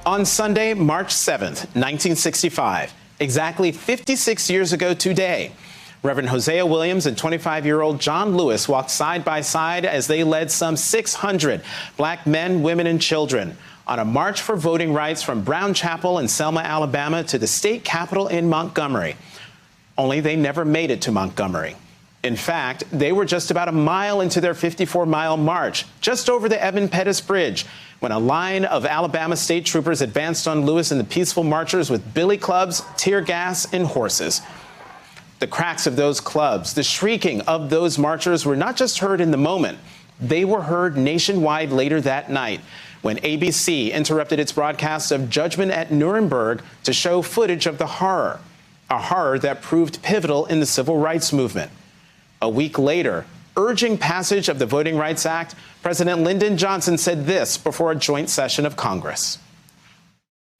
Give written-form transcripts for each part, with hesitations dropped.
On Sunday, March 7th, 1965, exactly 56 years ago today, Reverend Hosea Williams and 25-year-old John Lewis walked side by side as they led some 600 black men, women, and children on a march for voting rights from Brown Chapel in Selma, Alabama, to the state capitol in Montgomery. Only they never made it to Montgomery. In fact, they were just about a mile into their 54-mile march, just over the Edmund Pettus Bridge, when a line of Alabama state troopers advanced on Lewis and the peaceful marchers with billy clubs, tear gas, and horses. The cracks of those clubs, the shrieking of those marchers were not just heard in the moment. They were heard nationwide later that night when ABC interrupted its broadcast of Judgment at Nuremberg to show footage of the horror, a horror that proved pivotal in the civil rights movement. A week later, urging passage of the Voting Rights Act, President Lyndon Johnson said this before a joint session of Congress.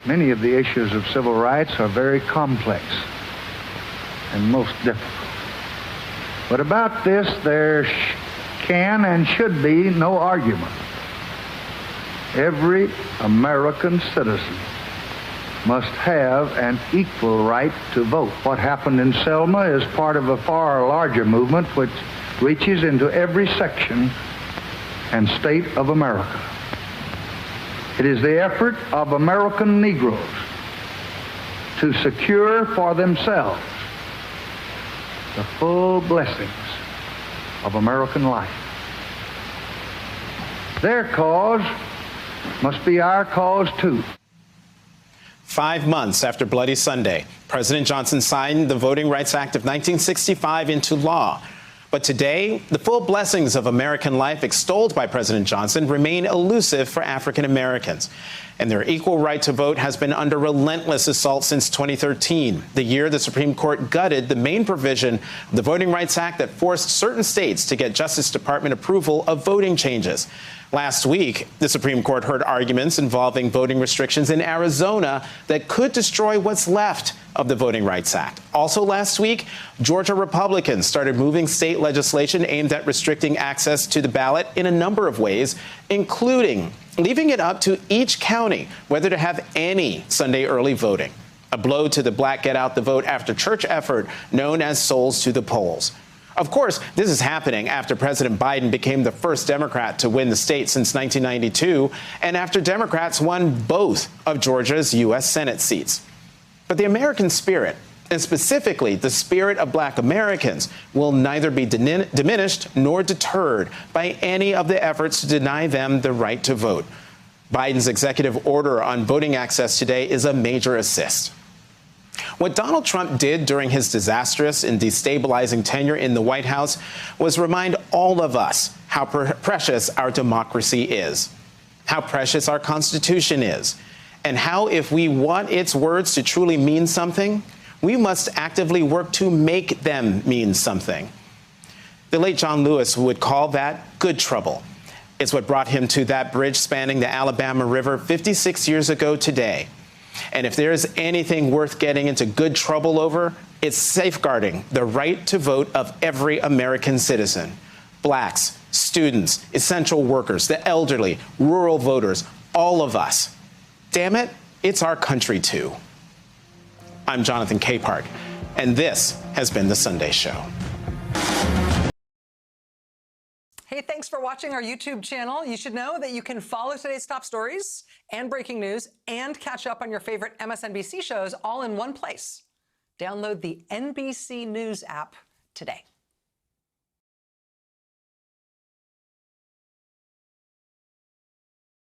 Many of the issues of civil rights are very complex and most difficult. But about this, there can and should be no argument. Every American citizen must have an equal right to vote. What happened in Selma is part of a far larger movement which reaches into every section and state of America. It is the effort of American Negroes to secure for themselves the full blessings of American life. Their cause must be our cause too. 5 months after Bloody Sunday, President Johnson signed the Voting Rights Act of 1965 into law. But today, the full blessings of American life extolled by President Johnson remain elusive for African Americans. And their equal right to vote has been under relentless assault since 2013, the year the Supreme Court gutted the main provision of the Voting Rights Act that forced certain states to get Justice Department approval of voting changes. Last week, the Supreme Court heard arguments involving voting restrictions in Arizona that could destroy what's left of the Voting Rights Act. Also last week, Georgia Republicans started moving state legislation aimed at restricting access to the ballot in a number of ways, including leaving it up to each county whether to have any Sunday early voting, a blow to the Black Get Out the Vote After Church effort known as Souls to the Polls. Of course, this is happening after President Biden became the first Democrat to win the state since 1992, and after Democrats won both of Georgia's U.S. Senate seats. But the American spirit, and specifically the spirit of Black Americans, will neither be diminished nor deterred by any of the efforts to deny them the right to vote. Biden's executive order on voting access today is a major assist. What Donald Trump did during his disastrous and destabilizing tenure in the White House was remind all of us how precious our democracy is, how precious our Constitution is, and how if we want its words to truly mean something, we must actively work to make them mean something. The late John Lewis would call that good trouble. It's what brought him to that bridge spanning the Alabama River 56 years ago today. And if there is anything worth getting into good trouble over, it's safeguarding the right to vote of every American citizen. Blacks, students, essential workers, the elderly, rural voters, all of us. Damn it, it's our country too. I'm Jonathan Capehart, and this has been The Sunday Show. Hey, thanks for watching our YouTube channel. You should know that you can follow today's top stories and breaking news and catch up on your favorite MSNBC shows all in one place. Download the NBC News app today.